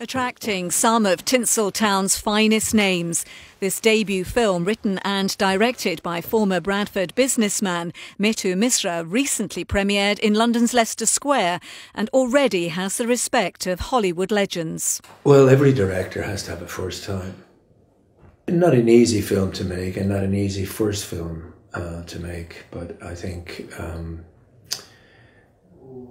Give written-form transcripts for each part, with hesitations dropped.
Attracting some of Tinseltown's finest names. This debut film, written and directed by former Bradford businessman Mitu Misra, recently premiered in London's Leicester Square and already has the respect of Hollywood legends. Well, every director has to have a first time. Not an easy film to make and not an easy first film to make, but I think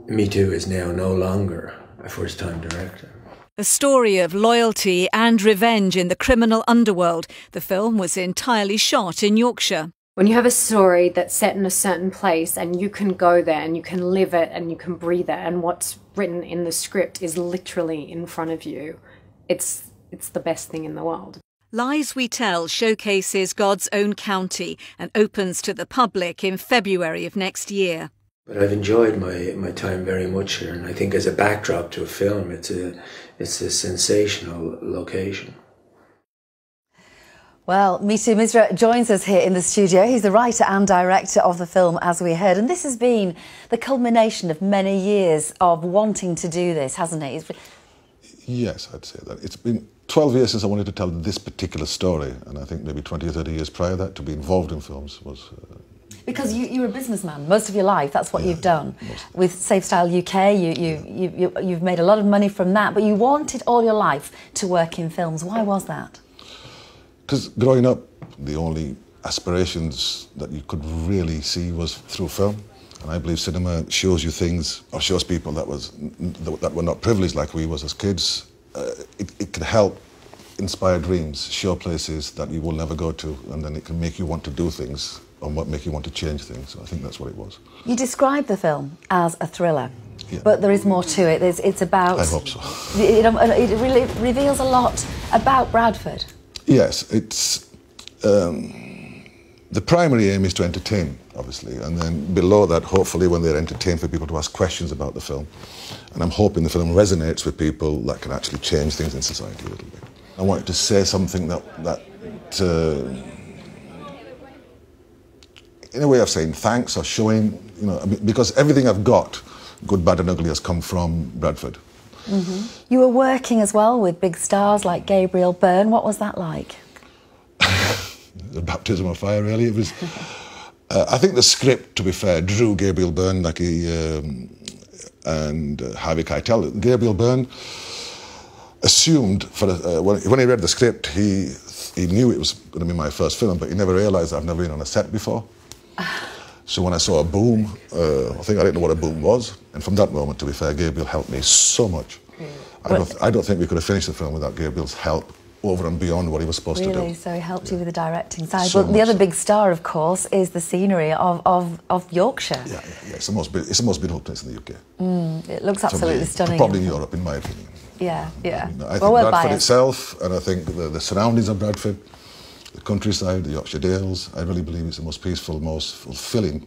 Mitu is now no longer a first-time director. A story of loyalty and revenge in the criminal underworld. The film was entirely shot in Yorkshire. When you have a story that's set in a certain place and you can go there and you can live it and you can breathe it, and what's written in the script is literally in front of you, it's the best thing in the world. Lies We Tell showcases God's own county and opens to the public in February of next year. But I've enjoyed my time very much here, and I think as a backdrop to a film, it's a sensational location. Well, Mitu Misra joins us here in the studio. He's the writer and director of the film, as we heard, and this has been the culmination of many years of wanting to do this, hasn't it? Yes, I'd say that. It's been 12 years since I wanted to tell this particular story, and I think maybe 20 or 30 years prior to that, to be involved in films was... Because you're a businessman most of your life, that's what you've done. With Safe Style UK, you've made a lot of money from that, but you wanted all your life to work in films. Why was that? Because growing up, the only aspirations that you could really see was through film. And I believe cinema shows you things, or shows people that were not privileged like we was as kids. It can help inspire dreams, show places that you will never go to, and then it can make you want to do things, and what make you want to change things. So I think that's what it was. You describe the film as a thriller, but there is more to it. It's about... I hope so. It really reveals a lot about Bradford. Yes, it's... the primary aim is to entertain, obviously, and then below that, hopefully, when they're entertained, for people to ask questions about the film. And I'm hoping the film resonates with people that can actually change things in society a little bit. I wanted to say something that in a way of saying thanks or showing, you know, because everything I've got, good, bad and ugly, has come from Bradford. Mm-hmm. You were working as well with big stars like Gabriel Byrne. What was that like? The baptism of fire, really. It was. I think the script, to be fair, drew Gabriel Byrne, like and Harvey Keitel. Gabriel Byrne assumed, when he read the script, he knew it was going to be my first film, but he never realised I've never been on a set before. So when I saw a boom, I didn't know what a boom was, and from that moment, to be fair, Gabriel helped me so much. I don't think we could have finished the film without Gabriel's help over and beyond what he was supposed to do. Really? So he helped you with the directing side. But the other big star, of course, is the scenery of Yorkshire. Yeah. It's the most beautiful place in the UK. It looks absolutely stunning. Probably in Europe, in my opinion. Yeah. I think Bradford itself, and I think the surroundings of Bradford, the countryside, the Yorkshire Dales, I really believe it's the most peaceful, most fulfilling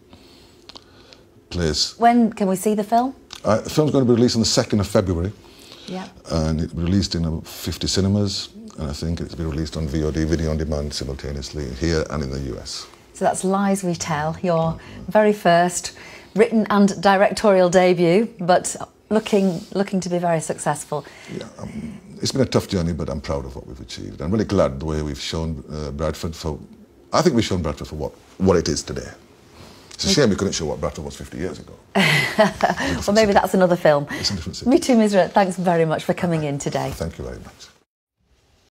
place. When can we see the film? The film's going to be released on the 2nd of February. Yeah. And it'll be released in 50 cinemas, and I think it'll be released on VOD, video on demand, simultaneously here and in the US. So that's Lies We Tell, your very first written and directorial debut, but looking to be very successful. Yeah, it's been a tough journey, but I'm proud of what we've achieved. I'm really glad the way we've shown Bradford for... I think we've shown Bradford for what it is today. It's a shame we couldn't show what Bradford was 50 years ago. Well, maybe that's another film. It's a different city. Mitu Misra, thanks very much for coming in today. Thank you very much.